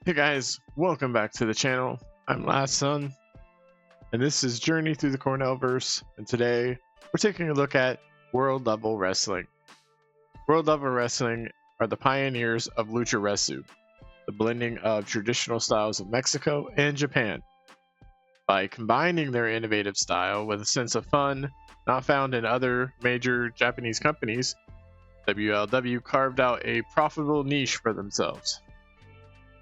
Hey guys, welcome back to the channel. I'm Last Son, and this is Journey Through the Cornellverse, and today we're taking a look at World Level Wrestling. World Level Wrestling are the pioneers of Lucha Resu, the blending of traditional styles of Mexico and Japan. By combining their innovative style with a sense of fun not found in other major Japanese companies, WLW carved out a profitable niche for themselves.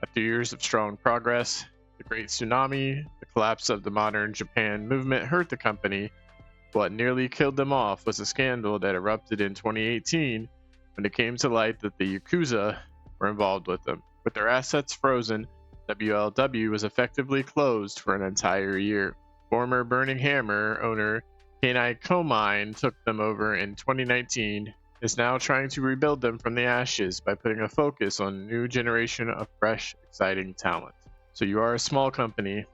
After years of strong progress, the Great Tsunami, the collapse of the modern Japan movement hurt the company. What nearly killed them off was a scandal that erupted in 2018 when it came to light that the Yakuza were involved with them. With their assets frozen, WLW was effectively closed for an entire year. Former Burning Hammer owner Kenai Komine took them over in 2019, is now trying to rebuild them from the ashes by putting a focus on a new generation of fresh, exciting talent. So you are a small company,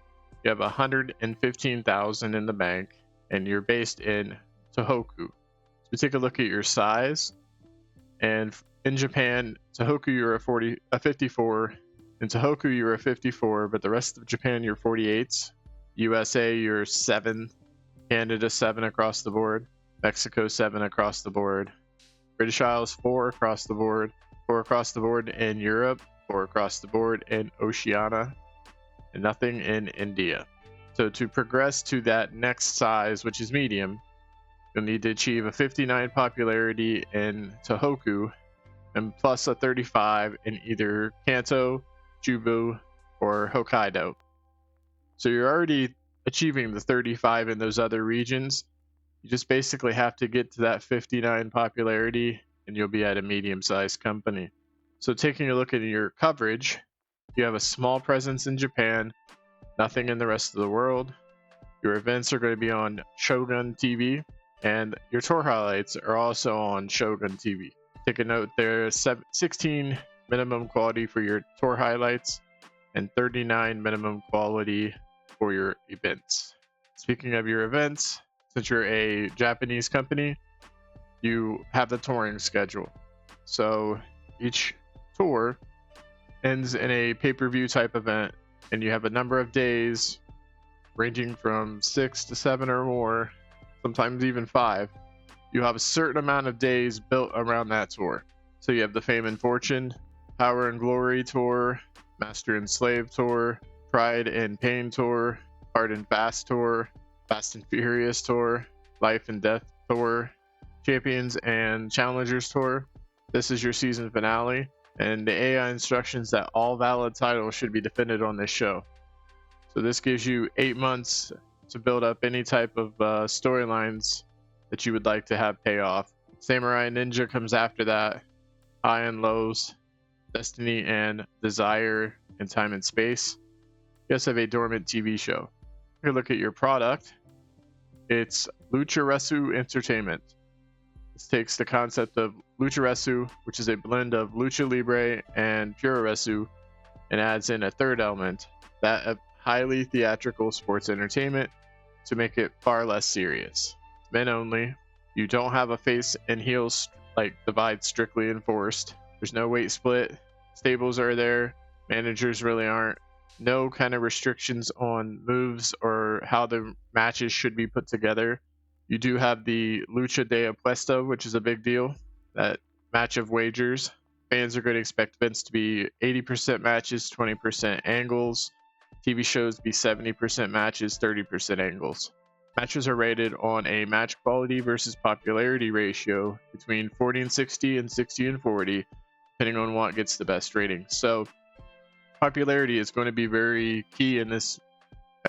you have 115,000 in the bank, and you're based in Tohoku. So we take a look at your size, and in Japan, Tohoku you're a 54, in Tohoku you're a 54, but the rest of Japan you're 48s, USA you're 7, Canada 7 across the board, Mexico 7 across the board, British Isles 4 across the board, 4 across the board in Europe, 4 across the board in Oceania, and nothing in India. So to progress to that next size, which is medium, you'll need to achieve a 59 popularity in Tohoku and plus a 35 in either Kanto, Chubu, or Hokkaido. So you're already achieving the 35 in those other regions. You just basically have to get to that 59 popularity and you'll be at a medium-sized company. So taking a look at your coverage, you have a small presence in Japan, nothing in the rest of the world. Your events are going to be on Shogun TV, and your tour highlights are also on Shogun TV. Take a note, there's 16 minimum quality for your tour highlights and 39 minimum quality for your events. Speaking of your events, since you're a Japanese company, you have the touring schedule. So each tour ends in a pay-per-view type event, and you have a number of days ranging from 6 to 7 or more, sometimes even 5. You have a certain amount of days built around that tour. So you have the Fame and Fortune, Power and Glory Tour, Master and Slave Tour, Pride and Pain Tour, Hard and Fast Tour, Fast and Furious Tour, Life and Death Tour, Champions and Challengers Tour. This is your season finale, and the AI instructions that all valid titles should be defended on this show. So this gives you 8 months to build up any type of storylines that you would like to have pay off. Samurai Ninja comes after that, High and Lows, Destiny and Desire, and Time and Space. You also have a dormant TV show. If you look at your product, it's Lucha Resu Entertainment. This takes the concept of Lucha Resu, which is a blend of Lucha Libre and Pure Resu, and adds in a third element, that of highly theatrical sports entertainment, to make it far less serious. Men only. You don't have a face and heels like divide strictly enforced. There's no weight split. Stables are there. Managers really aren't. No kind of restrictions on moves or how the matches should be put together. You do have the Lucha de Apuesta, which is a big deal. That match of wagers. Fans are going to expect events to be 80% matches, 20% angles. TV shows be 70% matches, 30% angles. Matches are rated on a match quality versus popularity ratio between 40 and 60 and 60 and 40, depending on what gets the best rating. So popularity is going to be very key in this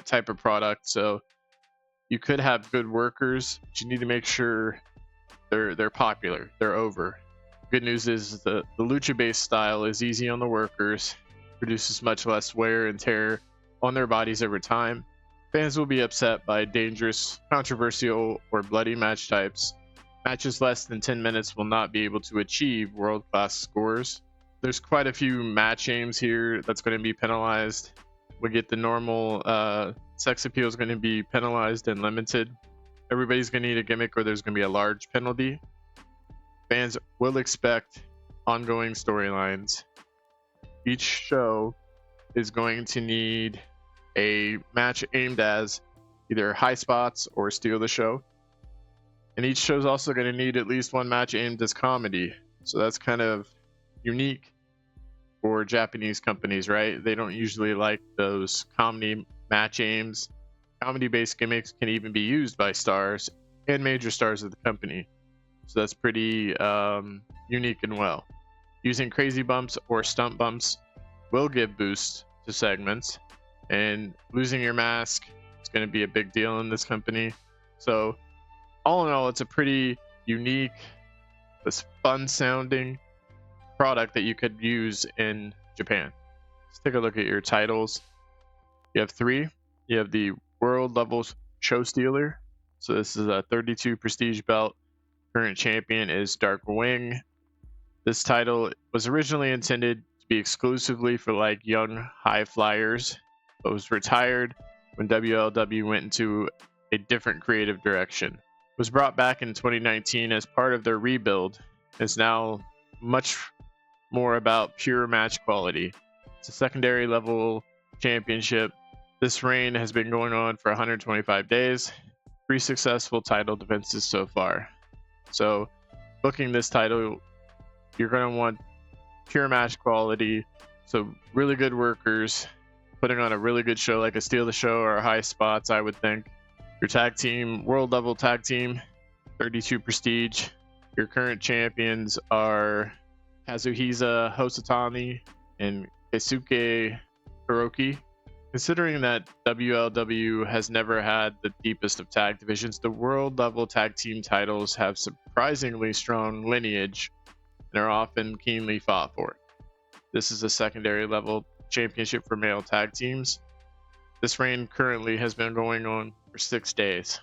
type of product. So you could have good workers, but you need to make sure they're popular, they're over. Good news is the lucha based style is easy on the workers, produces much less wear and tear on their bodies over time. Fans will be upset by dangerous, controversial, or bloody match types. Matches less than 10 minutes will not be able to achieve world-class scores. There's quite a few match aims here that's going to be penalized. We get the normal sex appeal is going to be penalized and limited. Everybody's going to need a gimmick or there's going to be a large penalty. Fans will expect ongoing storylines. Each show is going to need a match aimed as either high spots or steal the show. And each show is also going to need at least one match aimed as comedy. So that's kind of unique for Japanese companies, right? They don't usually like those comedy match aims. Comedy-based gimmicks can even be used by stars and major stars of the company. So that's pretty unique and well. Using crazy bumps or stunt bumps will give boosts to segments, and losing your mask is going to be a big deal in this company. So all in all, it's a pretty unique, this fun sounding product that you could use in Japan. Let's take a look at your titles. You have 3. You have the World Levels Show Stealer. So this is a 32 prestige belt. Current champion is Dark Wing. This title was originally intended to be exclusively for like young high flyers, but was retired when WLW went into a different creative direction. It was brought back in 2019 as part of their rebuild. It's now much more about pure match quality. It's a secondary level championship. This reign has been going on for 125 days. 3 successful title defenses so far. So booking this title, you're going to want pure match quality. So really good workers, putting on a really good show like a Steal the Show or a High Spots, I would think. Your tag team, world level tag team, 32 prestige. Your current champions are Kazuhisa Hosotani and Keisuke Hiroki. Considering that WLW has never had the deepest of tag divisions, the world level tag team titles have surprisingly strong lineage and are often keenly fought for. This is a secondary level championship for male tag teams. This reign currently has been going on for 6 days,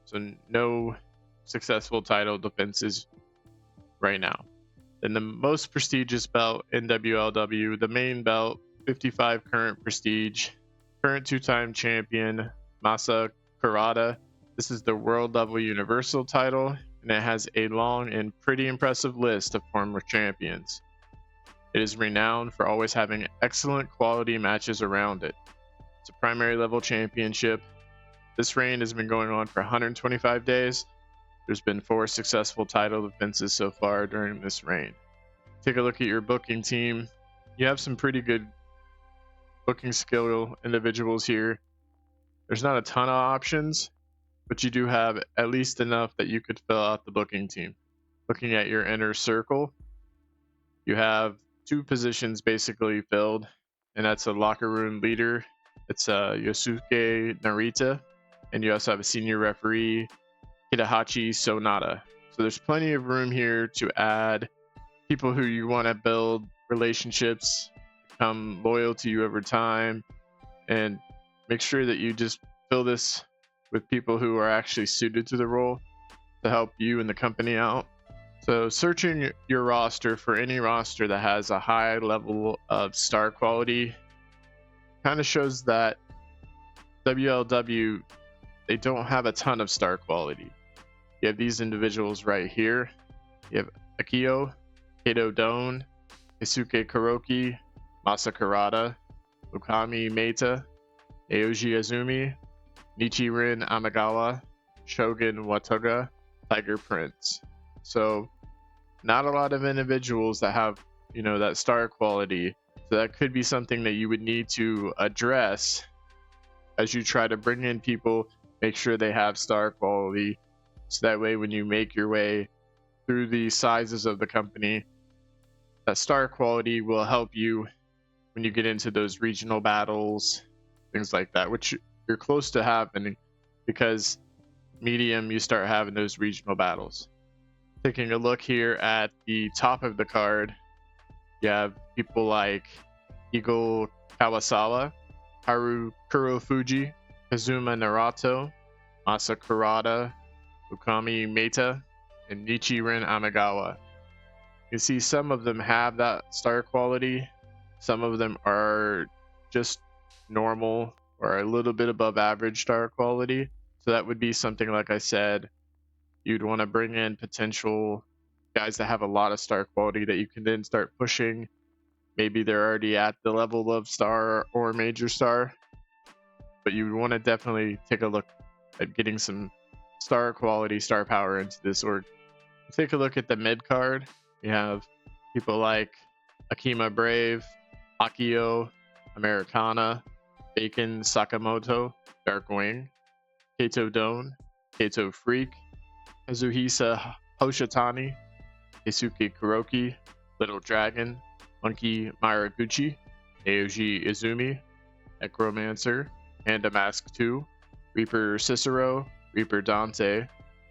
so no successful title defenses right now. Then the most prestigious belt in WLW, the main belt, 55 current prestige. Current 2-time champion Masa Kurata. This is the world level universal title, and it has a long and pretty impressive list of former champions. It is renowned for always having excellent quality matches around it. It's a primary level championship. This reign has been going on for 125 days. There's been 4 successful title defenses so far during this reign. Take a look at your booking team. You have some pretty good booking skill individuals here. There's not a ton of options, but you do have at least enough that you could fill out the booking team. Looking at your inner circle, you have 2 positions basically filled, and that's a locker room leader. It's Yosuke Narita, and you also have a senior referee, Hidehachi Sonata. So there's plenty of room here to add people who you want to build relationships, become loyal to you over time, and make sure that you just fill this with people who are actually suited to the role to help you and the company out. So searching your roster for any roster that has a high level of star quality kind of shows that WLW, they don't have a ton of star quality. You have these individuals right here. You have Akio, Kato Don, Keisuke Kuroki, Masa Kurata, Ukami Meita, Aoji Azumi, Nichiren Amagawa, Shogun Wataga, Tiger Prince. So not a lot of individuals that have, that star quality. So that could be something that you would need to address as you try to bring in people, make sure they have star quality. So that way, when you make your way through the sizes of the company, that star quality will help you when you get into those regional battles, things like that, which you're close to happening because medium, you start having those regional battles. Taking a look here at the top of the card, you have people like Eagle Kawasawa, Haru Kurofuji, Kazuma Narato, Masa Kurata, Ukami Meita, and Nichiren Amagawa. You can see some of them have that star quality. Some of them are just normal or a little bit above average star quality. So that would be something, like I said, you'd want to bring in potential guys that have a lot of star quality that you can then start pushing maybe they're already at the level of star or major star, but you want to definitely take a look at getting some star quality, star power into this org. Take a look at the mid card. You have people like Akima Brave, Akio, Americana, Bacon Sakamoto, Darkwing, Kato Don, Kato Freak, Kazuhisa Hoshitani, Keisuke Kuroki, Little Dragon, Monkey Maraguchi, Aoji Izumi, Necromancer, Panda Mask 2, Reaper Cicero, Reaper Dante,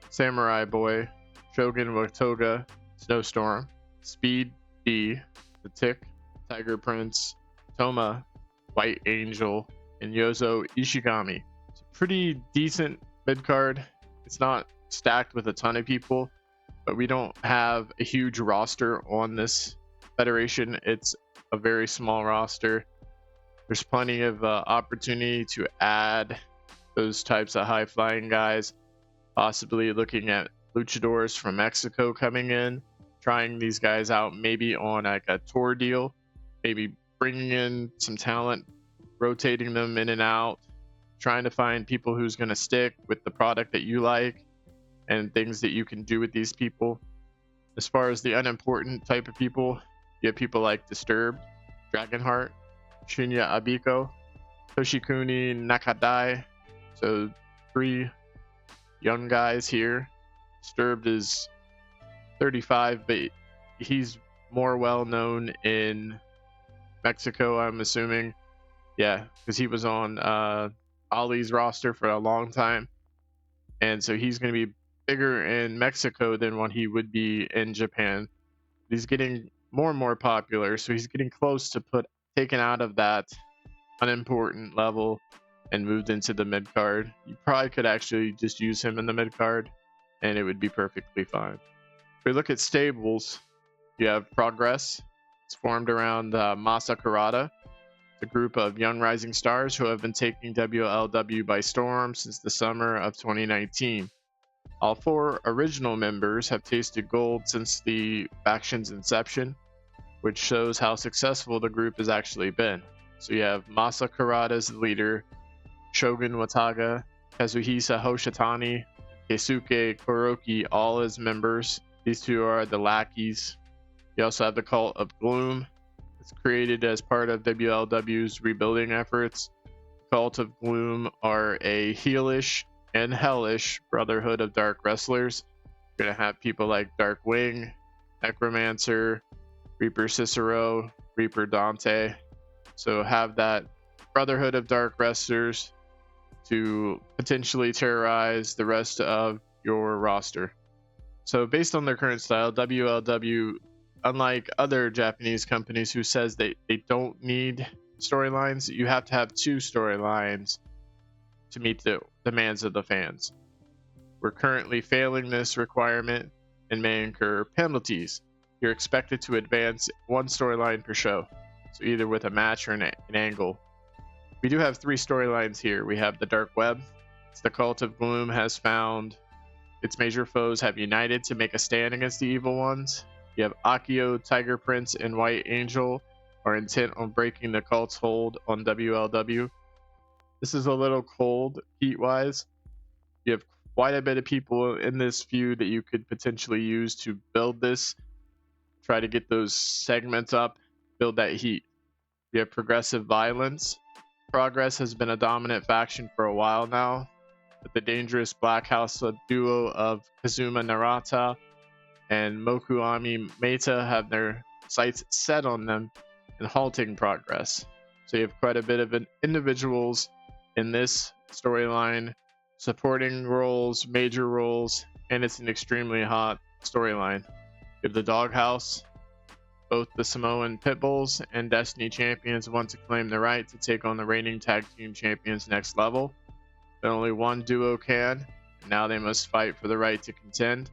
Samurai Boy, Shogun Watoga, Snowstorm, Speed D, The Tick, Tiger Prince, Toma, White Angel, and Yozo Ishigami. It's a pretty decent mid card. It's not stacked with a ton of people, but we don't have a huge roster on this federation. It's a very small roster. There's plenty of opportunity to add those types of high flying guys, possibly looking at luchadors from Mexico coming in, trying these guys out maybe on like a tour deal, maybe bringing in some talent, rotating them in and out, trying to find people who's going to stick with the product that you like and things that you can do with these people. As far as the unimportant type of people, you have people like Disturbed, Dragonheart, Shinya Abiko, Toshikuni Nakadai. So 3 young guys here. Disturbed is 35, but he's more well known in Mexico, I'm assuming. Yeah, because he was on Ali's roster for a long time. And so he's going to be bigger in Mexico than what he would be in Japan. He's getting more and more popular, so he's getting close to taken out of that unimportant level and moved into the mid card. You probably could actually just use him in the mid card and it would be perfectly fine. If we look at stables, you have Progress. It's formed around Masa Kurata. It's a group of young rising stars who have been taking WLW by storm since the summer of 2019. All 4 original members have tasted gold since the faction's inception, which shows how successful the group has actually been. So you have Masa Kurata as the leader, Shogun Wataga, Kazuhisa Hoshitani, Keisuke Kuroki, all as members. These 2 are the lackeys. You also have the Cult of Gloom. It's created as part of WLW's rebuilding efforts. The Cult of Gloom are a heelish and hellish brotherhood of dark wrestlers. You're going to have people like Darkwing, Necromancer, Reaper Cicero, Reaper Dante. So have that brotherhood of dark wrestlers to potentially terrorize the rest of your roster. So based on their current style, WLW, unlike other Japanese companies who says they don't need storylines, you have to have 2 storylines to meet the demands of the fans. We're currently failing this requirement and may incur penalties. You're expected to advance 1 storyline per show, so either with a match or an angle. We do have 3 storylines here. We have the Dark Web. It's the Cult of Gloom has found its major foes have united to make a stand against the evil ones. You have Akio, Tiger Prince, and White Angel are intent on breaking the cult's hold on WLW. This is a little cold heat-wise. You have quite a bit of people in this feud that you could potentially use to build this. Try to get those segments up, build that heat. You have Progressive Violence. Progress has been a dominant faction for a while now, but the dangerous Black House duo of Kazuma Narata and Mokuami Meta have their sights set on them and halting Progress. So you have quite a bit of individuals in this storyline, supporting roles, major roles, and it's an extremely hot storyline. You have the Doghouse. Both the Samoan Pitbulls and Destiny Champions want to claim the right to take on the reigning tag team champions next level. But only one duo can, and now they must fight for the right to contend.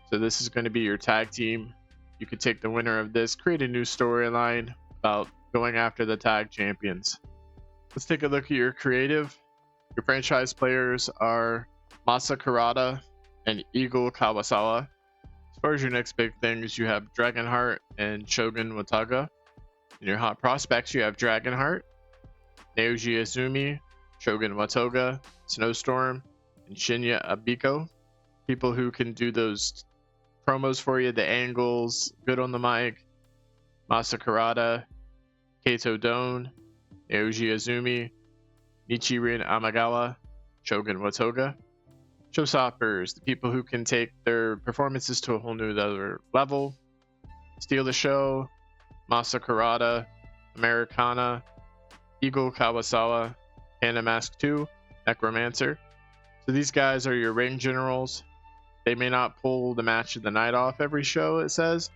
So this is going to be your tag team. You could take the winner of this, create a new storyline about going after the tag champions. Let's take a look at your creative. Your franchise players are Masa Kurata and Eagle Kawasawa. As far as your next big things, you have Dragonheart and Shogun Wataga. In your hot prospects, you have Dragonheart, Naoji Azumi, Shogun Watoga, Snowstorm, and Shinya Abiko. People who can do those promos for you, the angles, good on the mic. Masakurata, Kaito Don, Naoji Azumi, Nichirin Amagawa, Shogun Watoga. Showstoppers, the people who can take their performances to a whole new other level. Steal the Show, Masakurata, Americana, Eagle Kawasawa, Hana Mask 2, Necromancer. So these guys are your ring generals. They may not pull the match of the night off every show, it says,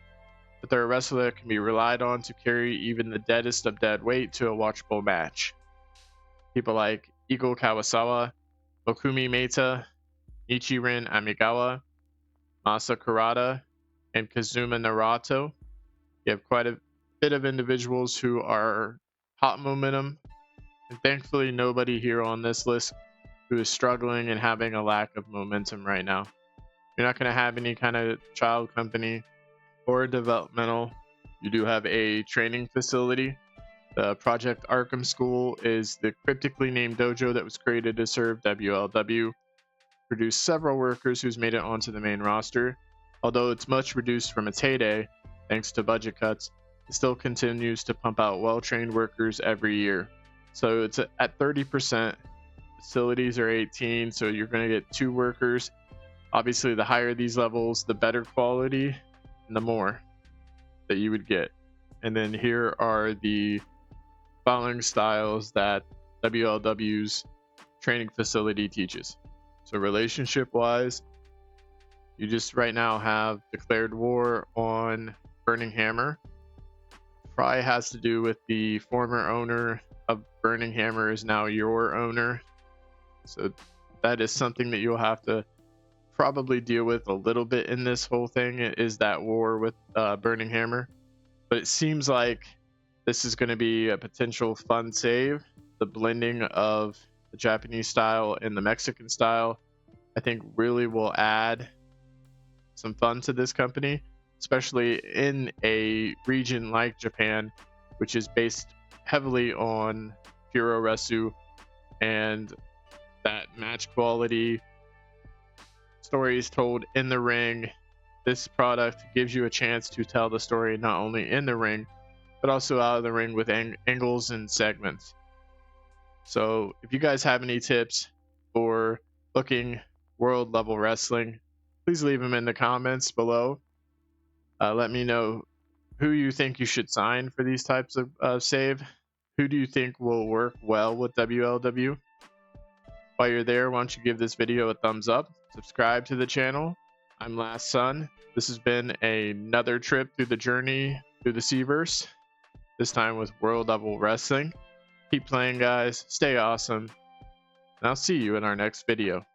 but they're a wrestler that can be relied on to carry even the deadest of dead weight to a watchable match. People like Eagle Kawasawa, Okumi Meita, Nichirin Amigawa, Masakurata, and Kazuma Narato. You have quite a bit of individuals who are hot momentum, and thankfully nobody here on this list who is struggling and having a lack of momentum right now. You're not going to have any kind of child company or developmental. You do have a training facility. The Project Arkham School is the cryptically named dojo that was created to serve WLW. Produced several workers who's made it onto the main roster. Although it's much reduced from its heyday, thanks to budget cuts, it still continues to pump out well-trained workers every year. So it's at 30%. Facilities are 18, so you're going to get 2 workers. Obviously, the higher these levels, the better quality and the more that you would get. And then here are the following styles that WLW's training facility teaches. So relationship wise, you just right now have declared war on Burning Hammer. Fry has to do with the former owner of Burning Hammer is now your owner. So that is something that you'll have to probably deal with a little bit in this whole thing, is that war with Burning Hammer. But it seems like this is going to be a potential fun save. The blending of the Japanese style and the Mexican style, I think, really will add some fun to this company, especially in a region like Japan, which is based heavily on Puroresu and that match quality, stories told in the ring. This product gives you a chance to tell the story not only in the ring, but also out of the ring with angles and segments. So if you guys have any tips for booking world level wrestling, please leave them in the comments below. Let me know who you think you should sign for these types of save. Who do you think will work well with WLW? While you're there, why don't you give this video a thumbs up, subscribe to the channel. I'm Last Son. This has been another trip through the journey through the Seaverse, this time with world level wrestling. Keep playing, guys. Stay awesome. And I'll see you in our next video.